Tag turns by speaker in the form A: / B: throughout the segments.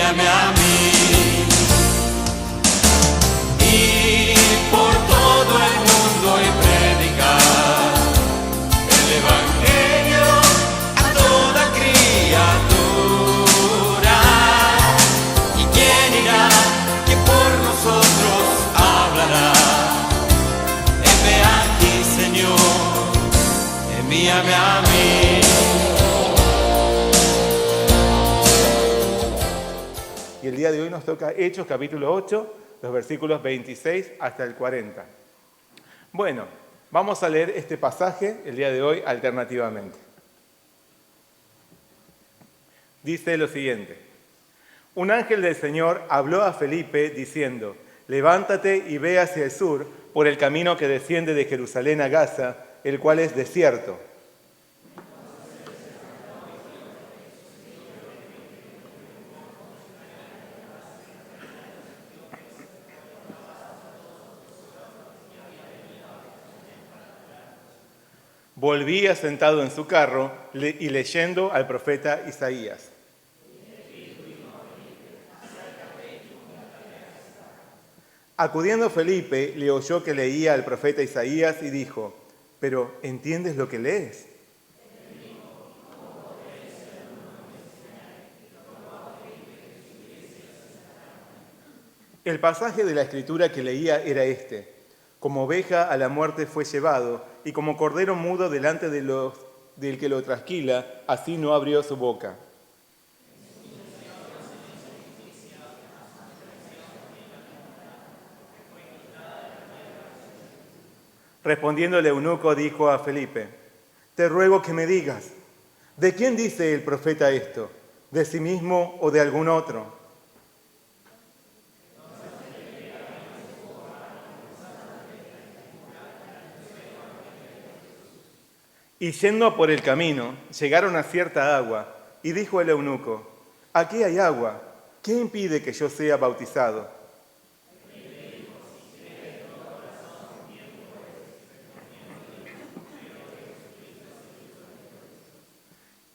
A: envíame a mí. Y por todo el mundo y predicar el Evangelio a toda criatura. ¿Y quién irá? Que por nosotros hablará. Heme aquí, Señor, envíame a mí.
B: Y el día de hoy nos toca Hechos capítulo 8, los versículos 26 hasta el 40. Bueno, vamos a leer este pasaje el día de hoy alternativamente. Dice lo siguiente: un ángel del Señor habló a Felipe diciendo: levántate y ve hacia el sur por el camino que desciende de Jerusalén a Gaza, el cual es desierto. Volvía sentado en su carro y leyendo al profeta Isaías. Acudiendo Felipe, le oyó que leía al profeta Isaías y dijo: ¿pero entiendes lo que lees? El pasaje de la escritura que leía era este: como oveja a la muerte fue llevado, y como cordero mudo delante del que lo trasquila, así no abrió su boca. Respondiendo el eunuco, dijo a Felipe: te ruego que me digas, ¿de quién dice el profeta esto? ¿De sí mismo o de algún otro? Y yendo por el camino, llegaron a cierta agua, y dijo el eunuco: aquí hay agua, ¿qué impide que yo sea bautizado?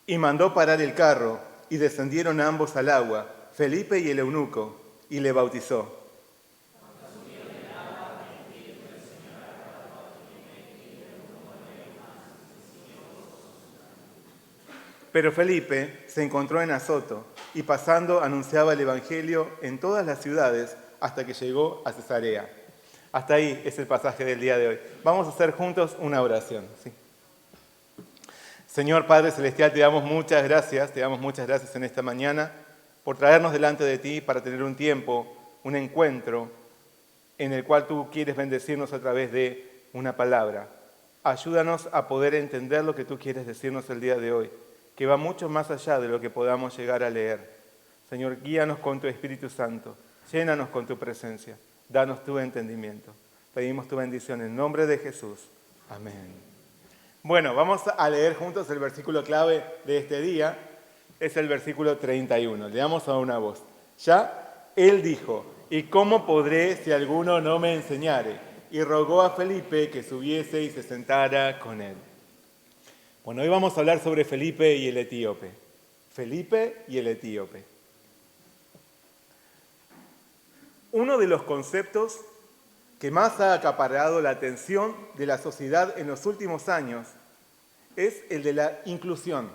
B: Y mandó parar el carro, y descendieron ambos al agua, Felipe y el eunuco, y le bautizó. Pero Felipe se encontró en Azoto, y pasando anunciaba el Evangelio en todas las ciudades hasta que llegó a Cesarea. Hasta ahí es el pasaje del día de hoy. Vamos a hacer juntos una oración, ¿sí? Señor Padre Celestial, te damos muchas gracias en esta mañana por traernos delante de ti para tener un tiempo, un encuentro en el cual tú quieres bendecirnos a través de una palabra. Ayúdanos a poder entender lo que tú quieres decirnos el día de hoy, que va mucho más allá de lo que podamos llegar a leer. Señor, guíanos con tu Espíritu Santo, llénanos con tu presencia, danos tu entendimiento. Pedimos tu bendición en nombre de Jesús. Amén. Bueno, vamos a leer juntos el versículo clave de este día. Es el versículo 31. Leamos a una voz. Ya él dijo: ¿y cómo podré si alguno no me enseñare? Y rogó a Felipe que subiese y se sentara con él. Bueno, hoy vamos a hablar sobre Felipe y el etíope. Felipe y el etíope. Uno de los conceptos que más ha acaparado la atención de la sociedad en los últimos años es el de la inclusión.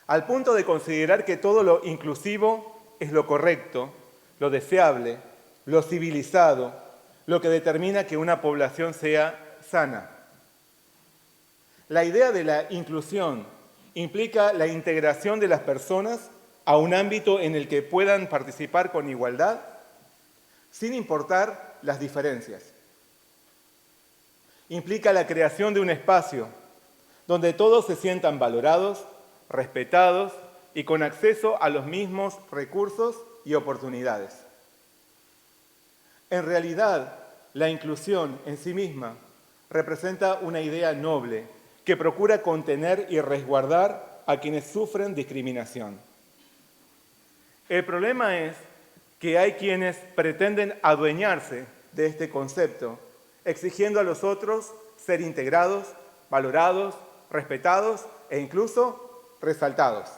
B: Al punto de considerar que todo lo inclusivo es lo correcto, lo deseable, lo civilizado, lo que determina que una población sea sana. La idea de la inclusión implica la integración de las personas a un ámbito en el que puedan participar con igualdad, sin importar las diferencias. Implica la creación de un espacio donde todos se sientan valorados, respetados y con acceso a los mismos recursos y oportunidades. En realidad, la inclusión en sí misma representa una idea noble que procura contener y resguardar a quienes sufren discriminación. El problema es que hay quienes pretenden adueñarse de este concepto, exigiendo a los otros ser integrados, valorados, respetados e incluso resaltados.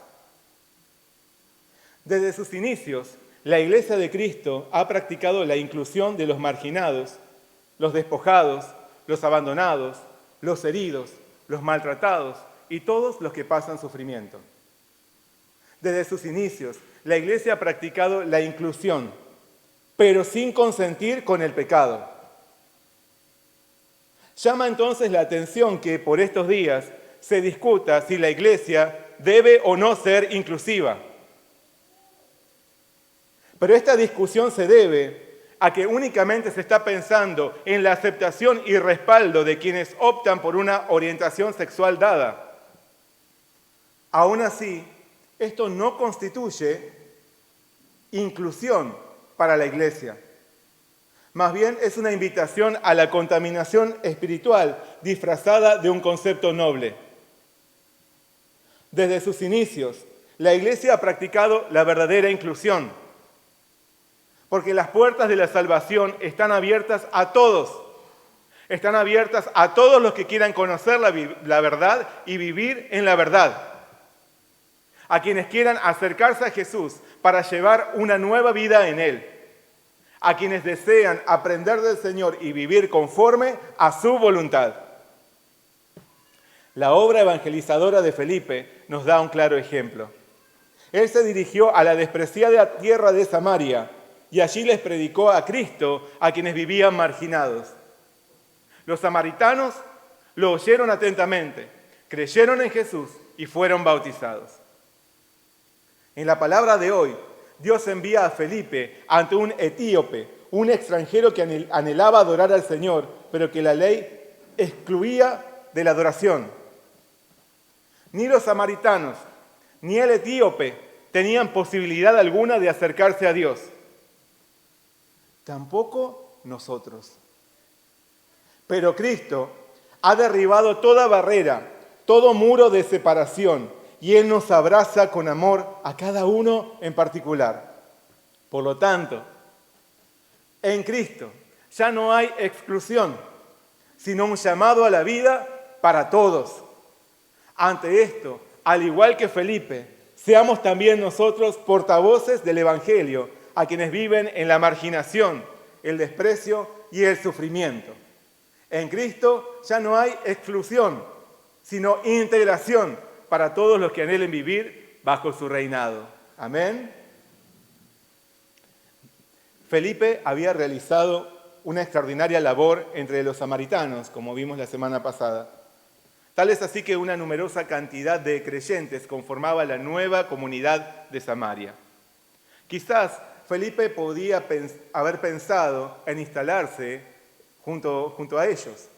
B: Desde sus inicios, la Iglesia de Cristo ha practicado la inclusión de los marginados, los despojados, los abandonados, los heridos, los maltratados y todos los que pasan sufrimiento. Desde sus inicios, la Iglesia ha practicado la inclusión, pero sin consentir con el pecado. Llama entonces la atención que por estos días se discuta si la Iglesia debe o no ser inclusiva. Pero esta discusión se debe a que únicamente se está pensando en la aceptación y respaldo de quienes optan por una orientación sexual dada. Aún así, esto no constituye inclusión para la Iglesia. Más bien es una invitación a la contaminación espiritual disfrazada de un concepto noble. Desde sus inicios, la Iglesia ha practicado la verdadera inclusión, porque las puertas de la salvación están abiertas a todos. Están abiertas a todos los que quieran conocer la verdad y vivir en la verdad. A quienes quieran acercarse a Jesús para llevar una nueva vida en Él. A quienes desean aprender del Señor y vivir conforme a su voluntad. La obra evangelizadora de Felipe nos da un claro ejemplo. Él se dirigió a la despreciada tierra de Samaria y allí les predicó a Cristo a quienes vivían marginados. Los samaritanos lo oyeron atentamente, creyeron en Jesús y fueron bautizados. En la palabra de hoy, Dios envía a Felipe ante un etíope, un extranjero que anhelaba adorar al Señor, pero que la ley excluía de la adoración. Ni los samaritanos, ni el etíope tenían posibilidad alguna de acercarse a Dios. Tampoco nosotros. Pero Cristo ha derribado toda barrera, todo muro de separación, y Él nos abraza con amor a cada uno en particular. Por lo tanto, en Cristo ya no hay exclusión, sino un llamado a la vida para todos. Ante esto, al igual que Felipe, seamos también nosotros portavoces del Evangelio a quienes viven en la marginación, el desprecio y el sufrimiento. En Cristo ya no hay exclusión, sino integración para todos los que anhelen vivir bajo su reinado. Amén. Felipe había realizado una extraordinaria labor entre los samaritanos, como vimos la semana pasada. Tal es así que una numerosa cantidad de creyentes conformaba la nueva comunidad de Samaria. Quizás Felipe podía haber pensado en instalarse junto a ellos,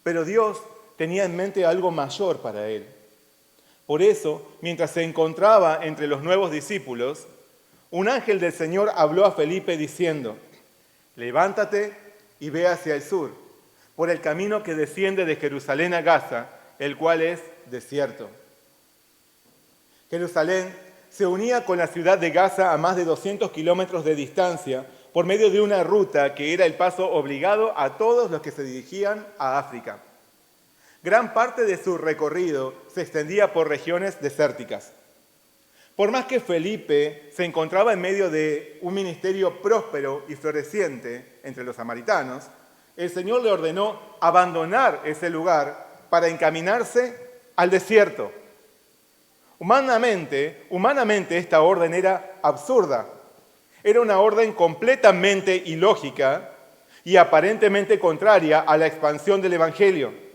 B: pero Dios tenía en mente algo mayor para él. Por eso, mientras se encontraba entre los nuevos discípulos, un ángel del Señor habló a Felipe diciendo: «Levántate y ve hacia el sur, por el camino que desciende de Jerusalén a Gaza, el cual es desierto». Jerusalén se unía con la ciudad de Gaza a más de 200 kilómetros de distancia por medio de una ruta que era el paso obligado a todos los que se dirigían a África. Gran parte de su recorrido se extendía por regiones desérticas. Por más que Felipe se encontraba en medio de un ministerio próspero y floreciente entre los samaritanos, el Señor le ordenó abandonar ese lugar para encaminarse al desierto. Humanamente esta orden era absurda. Era una orden completamente ilógica y aparentemente contraria a la expansión del Evangelio.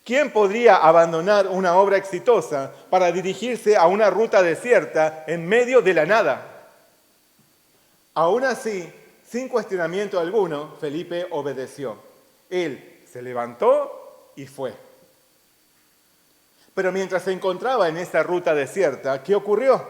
B: ¿Quién podría abandonar una obra exitosa para dirigirse a una ruta desierta en medio de la nada? Aún así, sin cuestionamiento alguno, Felipe obedeció. Él se levantó y fue. Pero mientras se encontraba en esa ruta desierta, ¿qué ocurrió?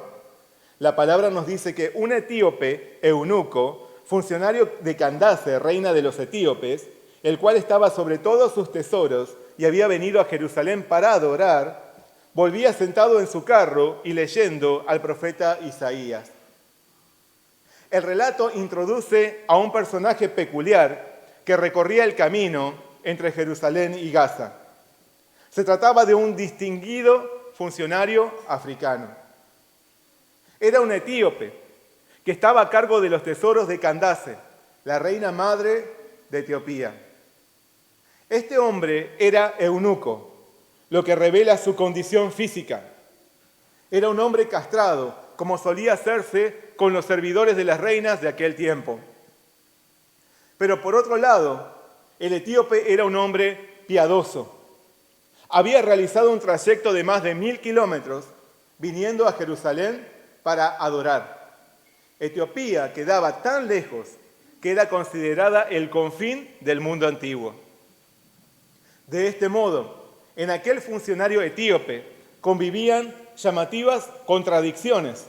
B: La palabra nos dice que un etíope, eunuco, funcionario de Candace, reina de los etíopes, el cual estaba sobre todos sus tesoros y había venido a Jerusalén para adorar, volvía sentado en su carro y leyendo al profeta Isaías. El relato introduce a un personaje peculiar que recorría el camino entre Jerusalén y Gaza. Se trataba de un distinguido funcionario africano. Era un etíope que estaba a cargo de los tesoros de Candace, la reina madre de Etiopía. Este hombre era eunuco, lo que revela su condición física. Era un hombre castrado, como solía hacerse con los servidores de las reinas de aquel tiempo. Pero por otro lado, el etíope era un hombre piadoso. Había realizado un trayecto de más de 1000 kilómetros viniendo a Jerusalén para adorar. Etiopía quedaba tan lejos que era considerada el confín del mundo antiguo. De este modo, en aquel funcionario etíope convivían llamativas contradicciones,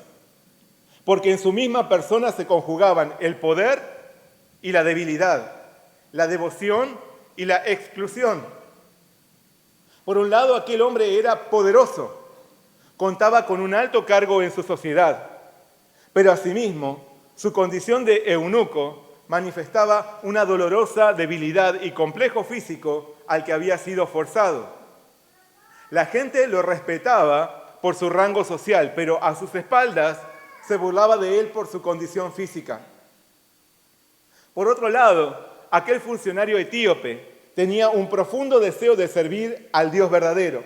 B: porque en su misma persona se conjugaban el poder y la debilidad, la devoción y la exclusión. Por un lado, aquel hombre era poderoso, contaba con un alto cargo en su sociedad, pero asimismo, su condición de eunuco manifestaba una dolorosa debilidad y complejo físico al que había sido forzado. La gente lo respetaba por su rango social, pero a sus espaldas se burlaba de él por su condición física. Por otro lado, aquel funcionario etíope tenía un profundo deseo de servir al Dios verdadero.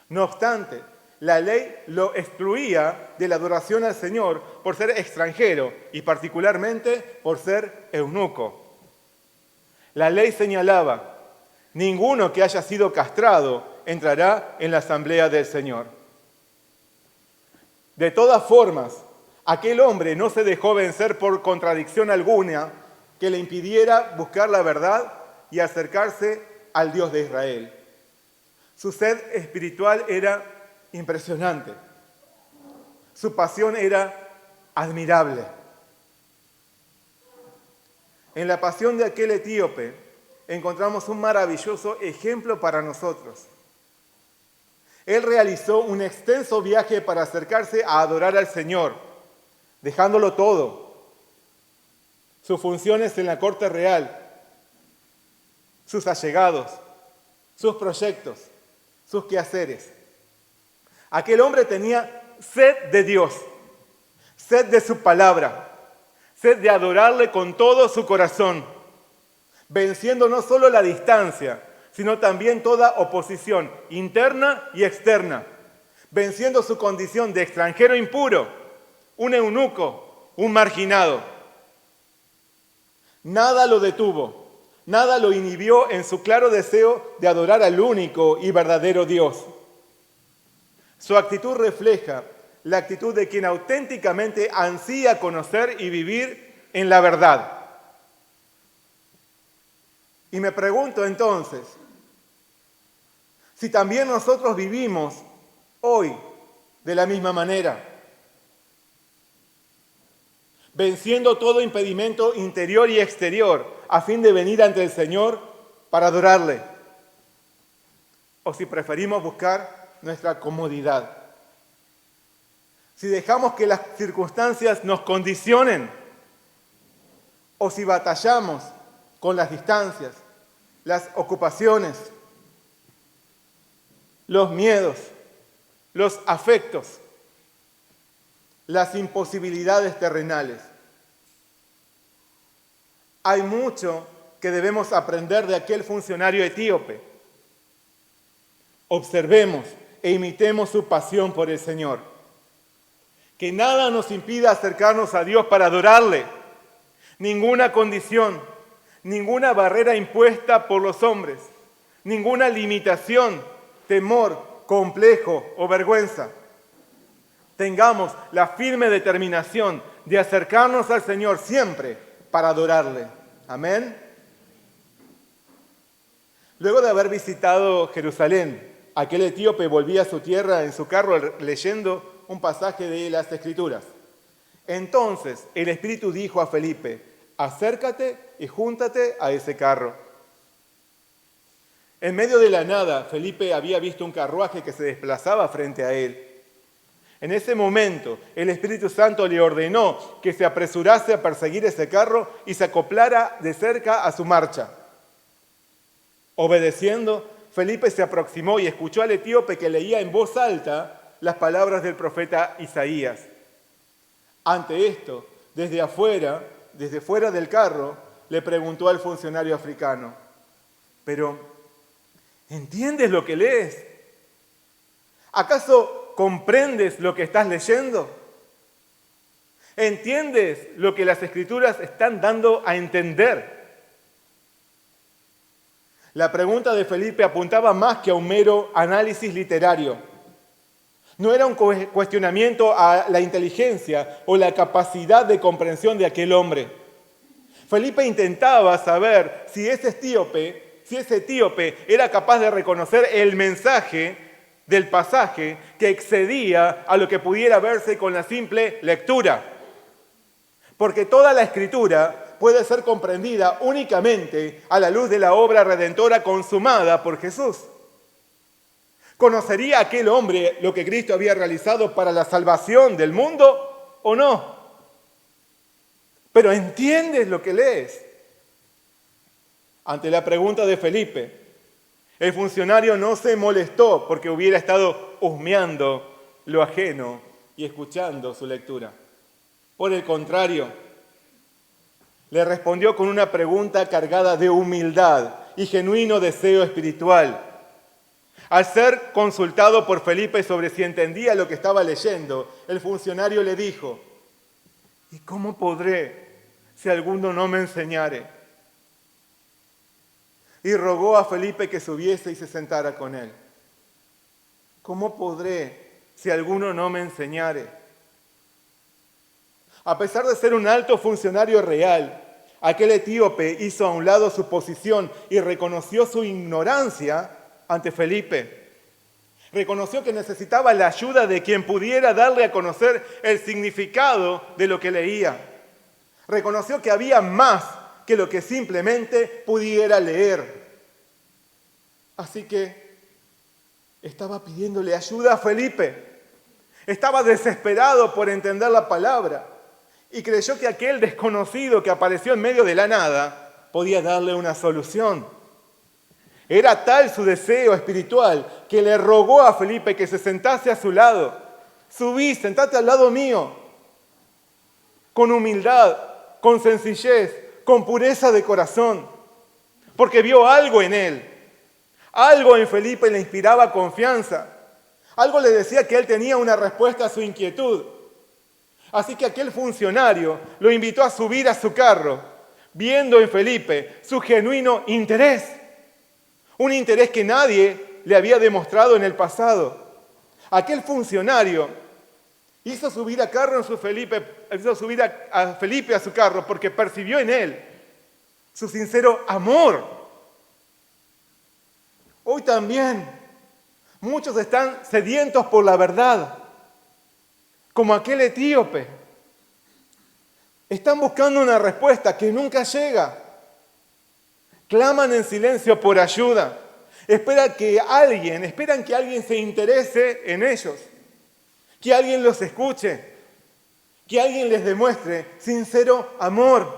B: No obstante, la ley lo excluía de la adoración al Señor por ser extranjero y particularmente por ser eunuco. La ley señalaba: ninguno que haya sido castrado entrará en la asamblea del Señor. De todas formas, aquel hombre no se dejó vencer por contradicción alguna que le impidiera buscar la verdad y acercarse al Dios de Israel. Su sed espiritual era impresionante. Su pasión era admirable. En la pasión de aquel etíope encontramos un maravilloso ejemplo para nosotros. Él realizó un extenso viaje para acercarse a adorar al Señor, dejándolo todo: sus funciones en la corte real, sus allegados, sus proyectos, sus quehaceres. Aquel hombre tenía sed de Dios, sed de su palabra, sed de adorarle con todo su corazón, venciendo no solo la distancia, sino también toda oposición interna y externa, venciendo su condición de extranjero impuro, un eunuco, un marginado. Nada lo detuvo, nada lo inhibió en su claro deseo de adorar al único y verdadero Dios. Su actitud refleja la actitud de quien auténticamente ansía conocer y vivir en la verdad. Y me pregunto entonces, si también nosotros vivimos hoy de la misma manera, venciendo todo impedimento interior y exterior a fin de venir ante el Señor para adorarle, o si preferimos buscar nuestra comodidad, si dejamos que las circunstancias nos condicionen, o si batallamos con las distancias, las ocupaciones, los miedos, los afectos, las imposibilidades terrenales. Hay mucho que debemos aprender de aquel funcionario etíope. Observemos e imitemos su pasión por el Señor. Que nada nos impida acercarnos a Dios para adorarle. Ninguna condición, ninguna barrera impuesta por los hombres, ninguna limitación, temor, complejo o vergüenza. Tengamos la firme determinación de acercarnos al Señor siempre para adorarle. Amén. Luego de haber visitado Jerusalén, aquel etíope volvía a su tierra en su carro leyendo un pasaje de las Escrituras. Entonces el Espíritu dijo a Felipe: acércate y júntate a ese carro. En medio de la nada, Felipe había visto un carruaje que se desplazaba frente a él. En ese momento, el Espíritu Santo le ordenó que se apresurase a perseguir ese carro y se acoplara de cerca a su marcha. Obedeciendo, Felipe se aproximó y escuchó al etíope que leía en voz alta las palabras del profeta Isaías. Ante esto, desde fuera del carro, le preguntó al funcionario africano, pero ¿entiendes lo que lees? ¿Acaso comprendes lo que estás leyendo? ¿Entiendes lo que las Escrituras están dando a entender? La pregunta de Felipe apuntaba más que a un mero análisis literario. No era un cuestionamiento a la inteligencia o la capacidad de comprensión de aquel hombre. Felipe intentaba saber si ese etíope era capaz de reconocer el mensaje del pasaje que excedía a lo que pudiera verse con la simple lectura. Porque toda la Escritura puede ser comprendida únicamente a la luz de la obra redentora consumada por Jesús. ¿Conocería aquel hombre lo que Cristo había realizado para la salvación del mundo o no? Pero ¿entiendes lo que lees? Ante la pregunta de Felipe, el funcionario no se molestó porque hubiera estado husmeando lo ajeno y escuchando su lectura. Por el contrario, le respondió con una pregunta cargada de humildad y genuino deseo espiritual. Al ser consultado por Felipe sobre si entendía lo que estaba leyendo, el funcionario le dijo, ¿y cómo podré si alguno no me enseñare? Y rogó a Felipe que subiese y se sentara con él. ¿Cómo podré si alguno no me enseñare? A pesar de ser un alto funcionario real, aquel etíope hizo a un lado su posición y reconoció su ignorancia ante Felipe. Reconoció que necesitaba la ayuda de quien pudiera darle a conocer el significado de lo que leía. Reconoció que había más que lo que simplemente pudiera leer. Así que estaba pidiéndole ayuda a Felipe. Estaba desesperado por entender la palabra y creyó que aquel desconocido que apareció en medio de la nada podía darle una solución. Era tal su deseo espiritual que le rogó a Felipe que se sentase a su lado. Subí, sentate al lado mío. Con humildad, con sencillez, con pureza de corazón. Porque vio algo en él. Algo en Felipe le inspiraba confianza. Algo le decía que él tenía una respuesta a su inquietud. Así que aquel funcionario lo invitó a subir a su carro, viendo en Felipe su genuino interés. Un interés que nadie le había demostrado en el pasado. Aquel funcionario hizo subir a Felipe a su carro porque percibió en él su sincero amor. Hoy también muchos están sedientos por la verdad, como aquel etíope. Están buscando una respuesta que nunca llega. Claman en silencio por ayuda. Esperan que alguien se interese en ellos. Que alguien los escuche. Que alguien les demuestre sincero amor.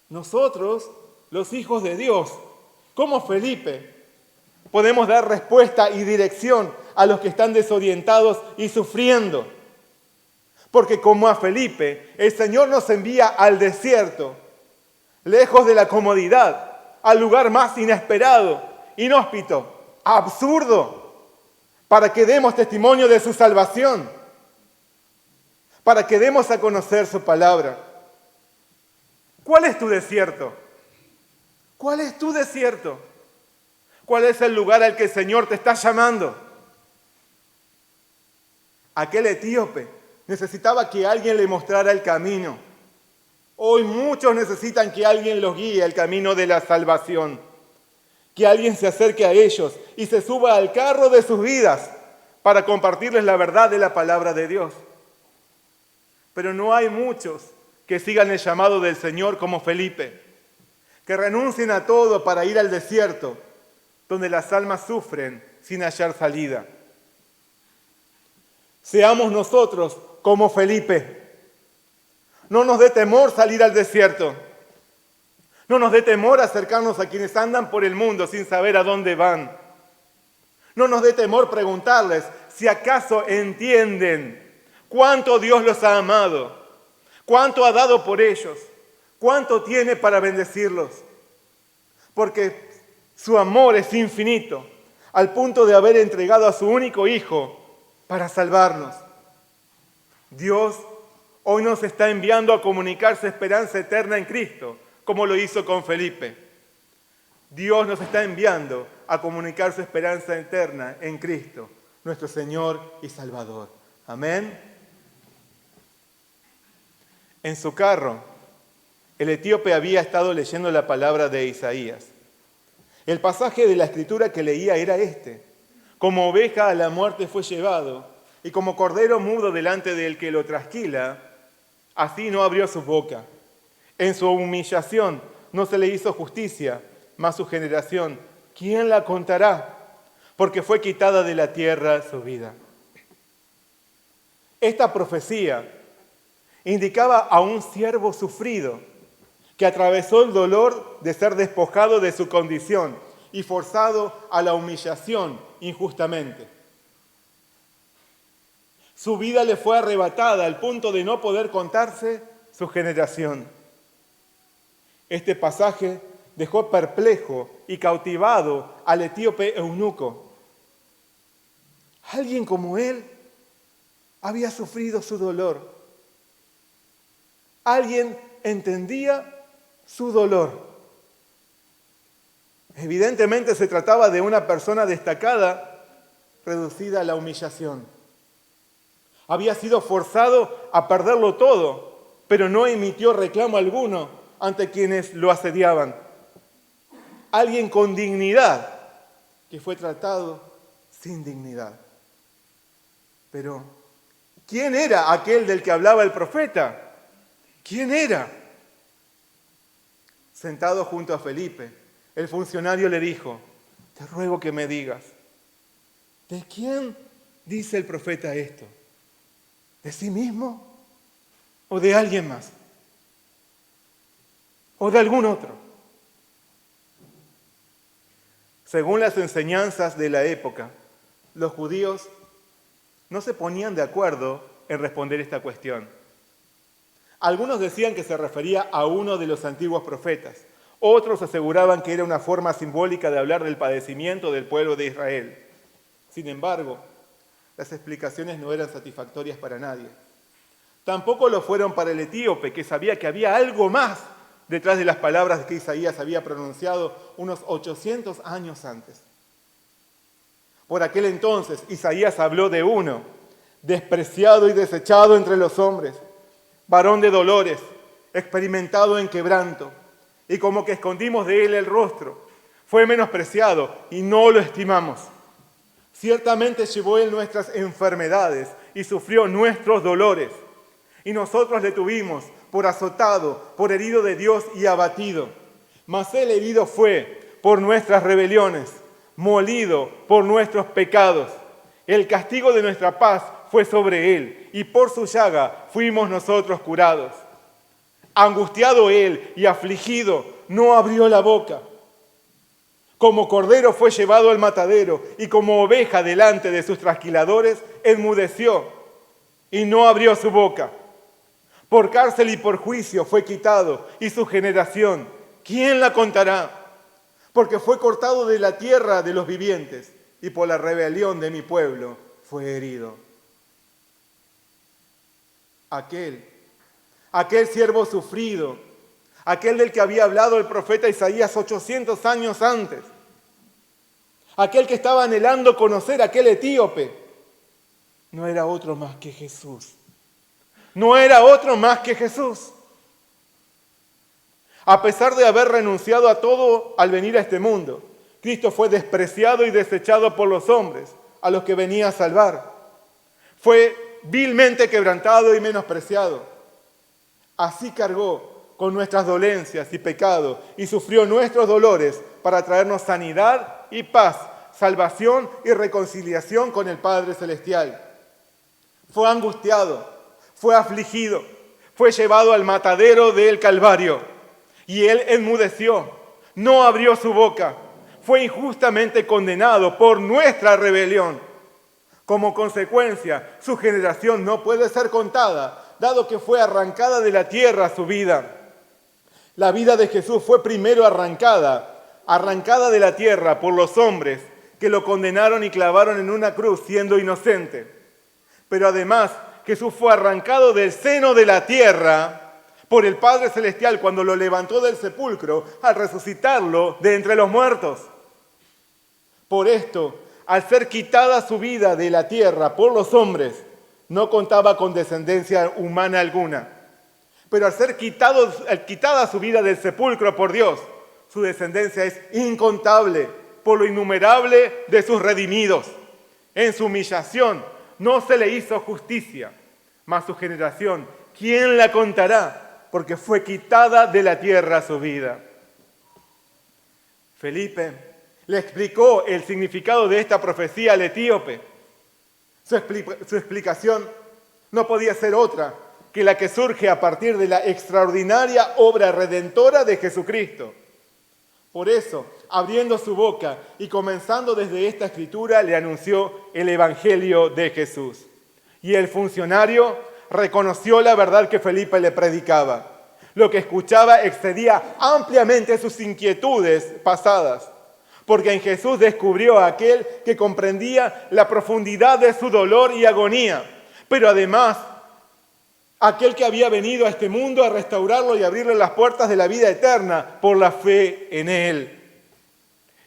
B: Nosotros, los hijos de Dios, como Felipe, podemos dar respuesta y dirección a los que están desorientados y sufriendo. Porque como a Felipe, el Señor nos envía al desierto, lejos de la comodidad, al lugar más inesperado, inhóspito, absurdo, para que demos testimonio de su salvación, para que demos a conocer su palabra. ¿Cuál es tu desierto? ¿Cuál es tu desierto? ¿Cuál es el lugar al que el Señor te está llamando? Aquel etíope necesitaba que alguien le mostrara el camino. Hoy muchos necesitan que alguien los guíe al camino de la salvación. Que alguien se acerque a ellos y se suba al carro de sus vidas para compartirles la verdad de la palabra de Dios. Pero no hay muchos que sigan el llamado del Señor como Felipe, que renuncien a todo para ir al desierto, donde las almas sufren sin hallar salida. Seamos nosotros como Felipe. No nos dé temor salir al desierto. No nos dé temor acercarnos a quienes andan por el mundo sin saber a dónde van. No nos dé temor preguntarles si acaso entienden cuánto Dios los ha amado, cuánto ha dado por ellos, cuánto tiene para bendecirlos. Porque su amor es infinito, al punto de haber entregado a su único Hijo para salvarnos. Dios hoy nos está enviando a comunicar su esperanza eterna en Cristo, como lo hizo con Felipe. Dios nos está enviando a comunicar su esperanza eterna en Cristo, nuestro Señor y Salvador. Amén. En su carro, el etíope había estado leyendo la palabra de Isaías. El pasaje de la Escritura que leía era este: como oveja a la muerte fue llevado, y como cordero mudo delante del que lo trasquila, así no abrió su boca. En su humillación no se le hizo justicia, mas su generación, ¿quién la contará? Porque fue quitada de la tierra su vida. Esta profecía indicaba a un siervo sufrido que atravesó el dolor de ser despojado de su condición y forzado a la humillación injustamente. Su vida le fue arrebatada al punto de no poder contarse su generación. Este pasaje dejó perplejo y cautivado al etíope eunuco. Alguien como él había sufrido su dolor. Alguien entendía su dolor. Evidentemente se trataba de una persona destacada, reducida a la humillación. Había sido forzado a perderlo todo, pero no emitió reclamo alguno ante quienes lo asediaban. Alguien con dignidad que fue tratado sin dignidad. Pero, ¿quién era aquel del que hablaba el profeta? ¿Quién era? Sentado junto a Felipe, el funcionario le dijo: te ruego que me digas, ¿de quién dice el profeta esto? ¿De sí mismo o de alguien más? ¿O de algún otro? Según las enseñanzas de la época, los judíos no se ponían de acuerdo en responder esta cuestión. Algunos decían que se refería a uno de los antiguos profetas. Otros aseguraban que era una forma simbólica de hablar del padecimiento del pueblo de Israel. Sin embargo, las explicaciones no eran satisfactorias para nadie. Tampoco lo fueron para el etíope, que sabía que había algo más detrás de las palabras que Isaías había pronunciado unos 800 años antes. Por aquel entonces, Isaías habló de uno, despreciado y desechado entre los hombres, varón de dolores, experimentado en quebranto, y como que escondimos de él el rostro. Fue menospreciado y no lo estimamos. Ciertamente llevó él nuestras enfermedades y sufrió nuestros dolores. Y nosotros le tuvimos por azotado, por herido de Dios y abatido. Mas él herido fue por nuestras rebeliones, molido por nuestros pecados. El castigo de nuestra paz fue sobre él, y por su llaga fuimos nosotros curados. Angustiado él y afligido, no abrió la boca. Como cordero fue llevado al matadero, y como oveja delante de sus trasquiladores, enmudeció y no abrió su boca. Por cárcel y por juicio fue quitado, y su generación, ¿quién la contará? Porque fue cortado de la tierra de los vivientes, y por la rebelión de mi pueblo fue herido. Aquel siervo sufrido, aquel del que había hablado el profeta Isaías 800 años antes, aquel que estaba anhelando conocer a aquel etíope, no era otro más que Jesús. No era otro más que Jesús. A pesar de haber renunciado a todo al venir a este mundo, Cristo fue despreciado y desechado por los hombres, a los que venía a salvar. Fue vilmente quebrantado y menospreciado. Así cargó con nuestras dolencias y pecados y sufrió nuestros dolores para traernos sanidad y paz, salvación y reconciliación con el Padre Celestial. Fue angustiado, fue afligido, fue llevado al matadero del Calvario y él enmudeció, no abrió su boca, fue injustamente condenado por nuestra rebelión, Como consecuencia, su generación no puede ser contada, dado que fue arrancada de la tierra su vida. La vida de Jesús fue primero arrancada de la tierra por los hombres que lo condenaron y clavaron en una cruz siendo inocente. Pero además, Jesús fue arrancado del seno de la tierra por el Padre Celestial cuando lo levantó del sepulcro al resucitarlo de entre los muertos. Por esto, al ser quitada su vida de la tierra por los hombres, no contaba con descendencia humana alguna. Pero al ser quitada su vida del sepulcro por Dios, su descendencia es incontable por lo innumerable de sus redimidos. En su humillación no se le hizo justicia, mas su generación, ¿quién la contará? Porque fue quitada de la tierra su vida. Felipe le explicó el significado de esta profecía al etíope. Su explicación no podía ser otra que la que surge a partir de la extraordinaria obra redentora de Jesucristo. Por eso, abriendo su boca y comenzando desde esta escritura, le anunció el Evangelio de Jesús. Y el funcionario reconoció la verdad que Felipe le predicaba. Lo que escuchaba excedía ampliamente sus inquietudes pasadas, porque en Jesús descubrió a aquel que comprendía la profundidad de su dolor y agonía, pero además aquel que había venido a este mundo a restaurarlo y abrirle las puertas de la vida eterna por la fe en él.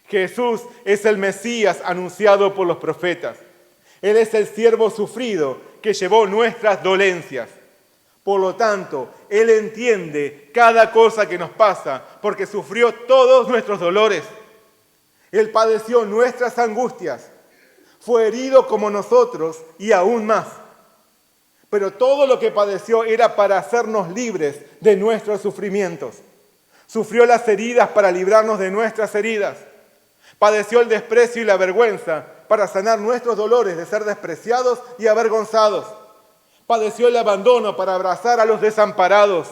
B: Jesús es el Mesías anunciado por los profetas. Él es el siervo sufrido que llevó nuestras dolencias. Por lo tanto, Él entiende cada cosa que nos pasa porque sufrió todos nuestros dolores. Él padeció nuestras angustias. Fue herido como nosotros y aún más. Pero todo lo que padeció era para hacernos libres de nuestros sufrimientos. Sufrió las heridas para librarnos de nuestras heridas. Padeció el desprecio y la vergüenza para sanar nuestros dolores de ser despreciados y avergonzados. Padeció el abandono para abrazar a los desamparados.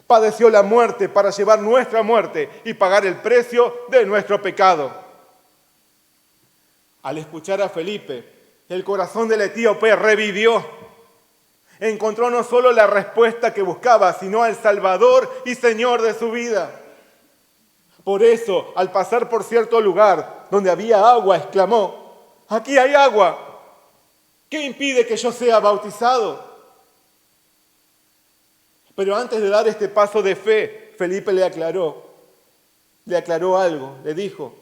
B: Padeció la muerte para llevar nuestra muerte y pagar el precio de nuestro pecado. Al escuchar a Felipe, el corazón del etíope revivió. Encontró no solo la respuesta que buscaba, sino al Salvador y Señor de su vida. Por eso, al pasar por cierto lugar donde había agua, exclamó: «Aquí hay agua. ¿Qué impide que yo sea bautizado?». Pero antes de dar este paso de fe, Felipe le aclaró algo. Le dijo: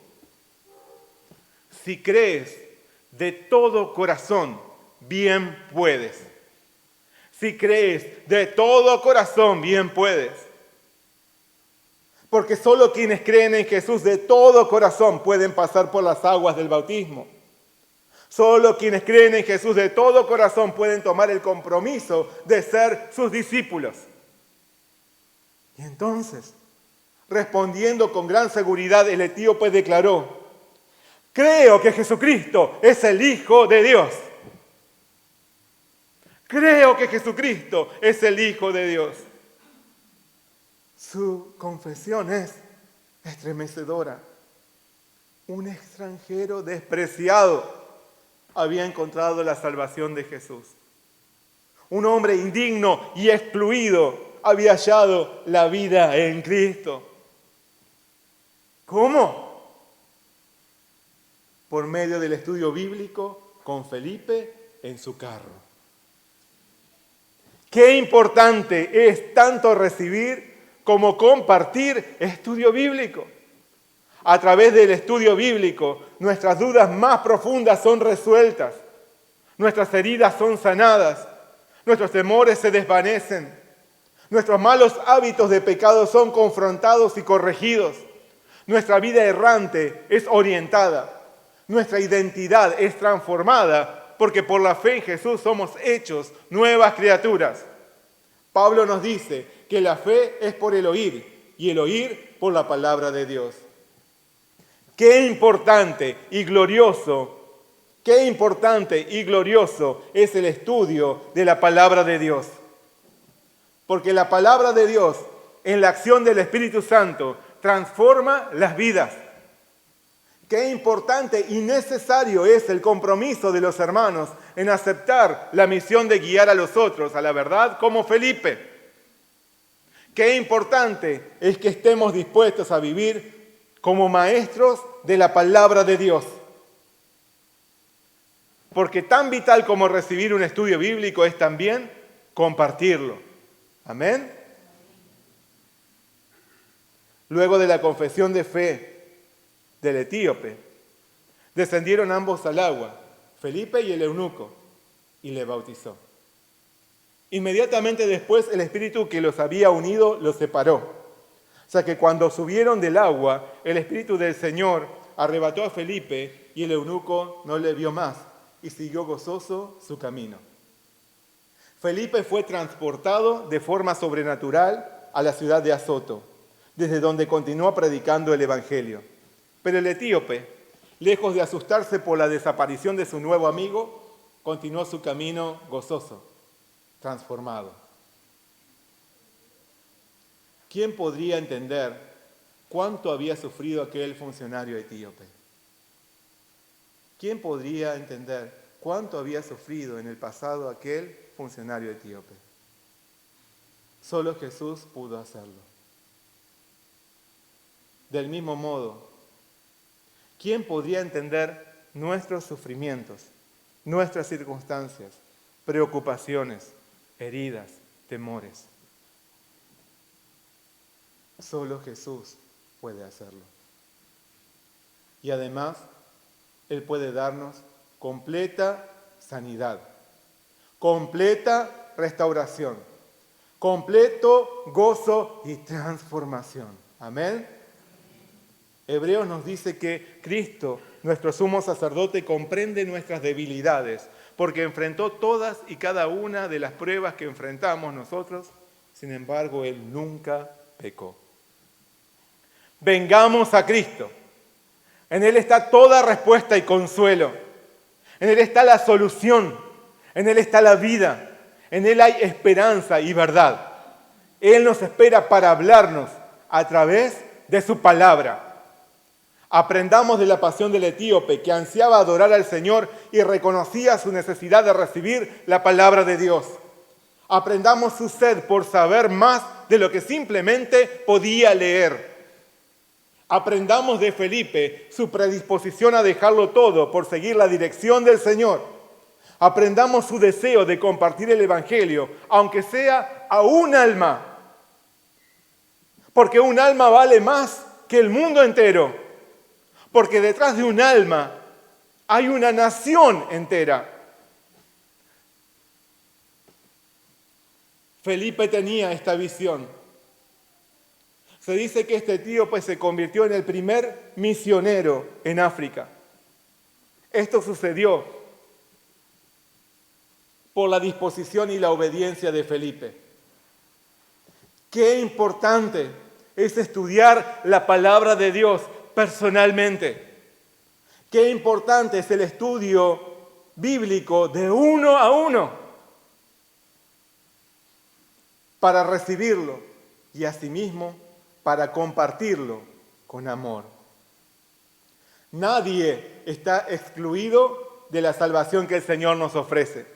B: «Si crees de todo corazón, bien puedes». Si crees de todo corazón, bien puedes. Porque solo quienes creen en Jesús de todo corazón pueden pasar por las aguas del bautismo. Solo quienes creen en Jesús de todo corazón pueden tomar el compromiso de ser sus discípulos. Y entonces, respondiendo con gran seguridad, el etíope declaró: «Creo que Jesucristo es el Hijo de Dios». Creo que Jesucristo es el Hijo de Dios. Su confesión es estremecedora. Un extranjero despreciado había encontrado la salvación de Jesús. Un hombre indigno y excluido había hallado la vida en Cristo. ¿Cómo? Por medio del estudio bíblico con Felipe en su carro. Qué importante es tanto recibir como compartir estudio bíblico. A través del estudio bíblico, nuestras dudas más profundas son resueltas, nuestras heridas son sanadas, nuestros temores se desvanecen, nuestros malos hábitos de pecado son confrontados y corregidos, nuestra vida errante es orientada, nuestra identidad es transformada, porque por la fe en Jesús somos hechos nuevas criaturas. Pablo nos dice que la fe es por el oír y el oír por la palabra de Dios. Qué importante y glorioso es el estudio de la palabra de Dios. Porque la palabra de Dios, en la acción del Espíritu Santo, transforma las vidas. Qué importante y necesario es el compromiso de los hermanos en aceptar la misión de guiar a los otros a la verdad como Felipe. Qué importante es que estemos dispuestos a vivir como maestros de la palabra de Dios. Porque tan vital como recibir un estudio bíblico es también compartirlo. Amén. Luego de la confesión de fe del etíope, descendieron ambos al agua, Felipe y el eunuco, y le bautizó. Inmediatamente después el espíritu que los había unido los separó. O sea que cuando subieron del agua, el espíritu del Señor arrebató a Felipe y el eunuco no le vio más y siguió gozoso su camino. Felipe fue transportado de forma sobrenatural a la ciudad de Azoto, desde donde continuó predicando el evangelio. Pero el etíope, lejos de asustarse por la desaparición de su nuevo amigo, continuó su camino gozoso, transformado. ¿Quién podría entender cuánto había sufrido aquel funcionario etíope? ¿Quién podría entender cuánto había sufrido en el pasado aquel funcionario etíope? Solo Jesús pudo hacerlo. Del mismo modo, ¿quién podría entender nuestros sufrimientos, nuestras circunstancias, preocupaciones, heridas, temores? Solo Jesús puede hacerlo. Y además, Él puede darnos completa sanidad, completa restauración, completo gozo y transformación. Amén. Hebreos nos dice que Cristo, nuestro sumo sacerdote, comprende nuestras debilidades, porque enfrentó todas y cada una de las pruebas que enfrentamos nosotros, sin embargo, Él nunca pecó. Vengamos a Cristo. En Él está toda respuesta y consuelo. En Él está la solución. En Él está la vida. En Él hay esperanza y verdad. Él nos espera para hablarnos a través de su palabra. Aprendamos de la pasión del etíope que ansiaba adorar al Señor y reconocía su necesidad de recibir la palabra de Dios. Aprendamos su sed por saber más de lo que simplemente podía leer. Aprendamos de Felipe su predisposición a dejarlo todo por seguir la dirección del Señor. Aprendamos su deseo de compartir el Evangelio, aunque sea a un alma. Porque un alma vale más que el mundo entero. Porque detrás de un alma hay una nación entera. Felipe tenía esta visión. Se dice que este etíope se convirtió en el primer misionero en África. Esto sucedió por la disposición y la obediencia de Felipe. Qué importante es estudiar la palabra de Dios personalmente. Qué importante es el estudio bíblico de uno a uno para recibirlo y asimismo para compartirlo con amor. Nadie está excluido de la salvación que el Señor nos ofrece.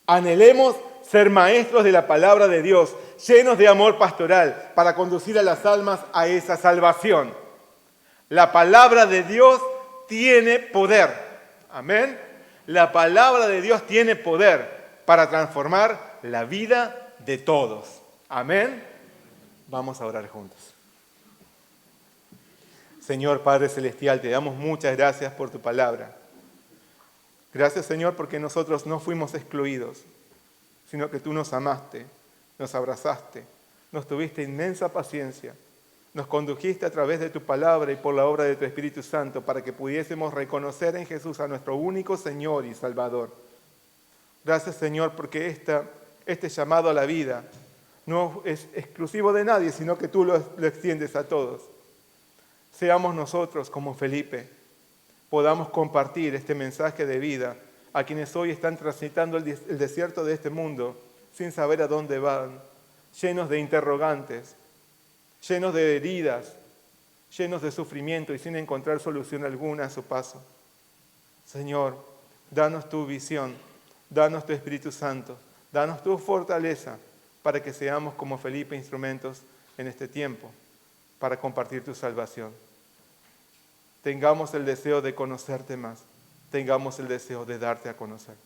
B: Anhelemos ser maestros de la palabra de Dios, llenos de amor pastoral, para conducir a las almas a esa salvación. La palabra de Dios tiene poder. Amén. La palabra de Dios tiene poder para transformar la vida de todos. Amén. Vamos a orar juntos. Señor Padre Celestial, te damos muchas gracias por tu palabra. Gracias, Señor, porque nosotros no fuimos excluidos, sino que tú nos amaste, nos abrazaste, nos tuviste inmensa paciencia, nos condujiste a través de tu palabra y por la obra de tu Espíritu Santo para que pudiésemos reconocer en Jesús a nuestro único Señor y Salvador. Gracias, Señor, porque este llamado a la vida no es exclusivo de nadie, sino que tú lo extiendes a todos. Seamos nosotros como Felipe, podamos compartir este mensaje de vida a quienes hoy están transitando el desierto de este mundo sin saber a dónde van, llenos de interrogantes, llenos de heridas, llenos de sufrimiento y sin encontrar solución alguna a su paso. Señor, danos tu visión, danos tu Espíritu Santo, danos tu fortaleza para que seamos como Felipe instrumentos en este tiempo para compartir tu salvación. Tengamos el deseo de conocerte más, tengamos el deseo de darte a conocer.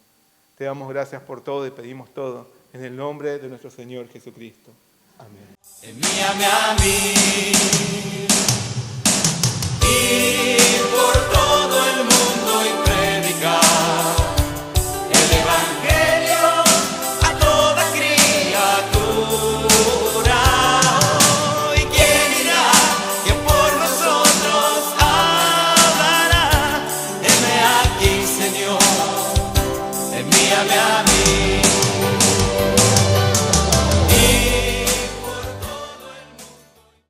B: Te damos gracias por todo y pedimos todo en el nombre de nuestro Señor Jesucristo. Amén.
A: Envíame a mí, ir por todo el mundo y predicar el Evangelio a toda criatura. ¿Y quién irá? ¿Quién por nosotros hablará? Heme aquí, Señor, envíame a mí.